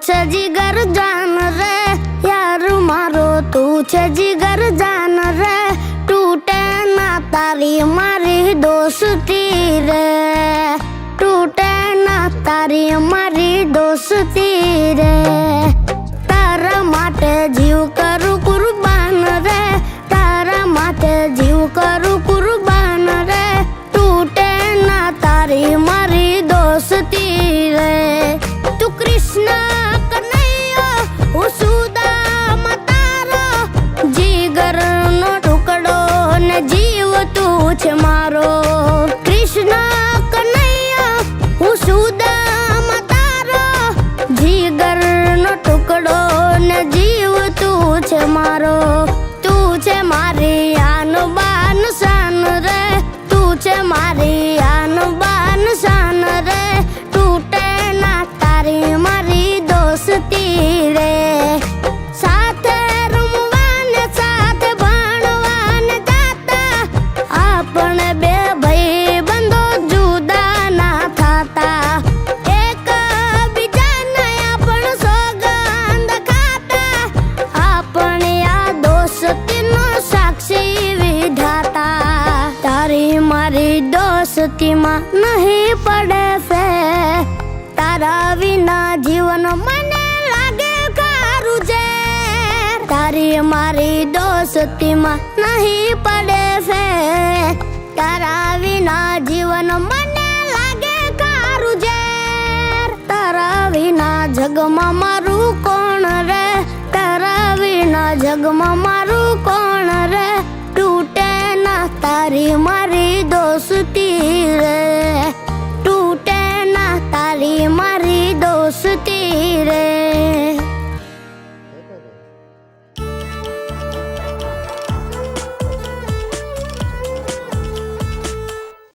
છે જીગર જાન રે, યાર મારો તું છે જીગર જાન રે, તૂટે ના તારી મારી દોસ્તી રે, તૂટે ના તારી મારી દોસ્તી રે। તારા માટે જીવ કરું કુરબાન રે, તારા માટે જીવ કરું કુરબાન રે, તૂટે ના તારી મારી દોસ્તી રે। તું કૃષ્ણ કનૈયો હું સુદામા તારો, જીગર નો ટુકડો ને જીવ તું છે મારો। કૃષ્ણ કનૈયો હું સુદામા તારો, જીગર નો ટુકડો ને જીવ તું છે મારો। તું છે મારી આન બાન શાન રે, તું છે મારી આન બાન શાન રે, તૂટે ના તારી મારી દોસ્તી રે। સાથે રમવાને સાથે ભણવાને જાતા, આપણે બે ભાઈ બંધો જુદા ના થાતા, એક બીજાને આપણ સોગંદ ખાતા, આપણે આ દોસ્તીનો સાક્ષી વિધાતા। તારી મારી દોસ્તીમાં નહીં પડે ફેર, તારા વિના જીવન મને લાગે ખારું ઝેર। તારી મારી દોસ્તીમાં નહીં પડે ફેર, તારા વિના જીવન મને લાગે ખારું ઝેર। તારા વિના જગમાં મારું કોણ રે, તારા વિના જગમાં મારું કોણ રે, તૂટે ના તારી મારી દોસ્તી રે, તૂટે ના તારી મારી દોસ્તી રે।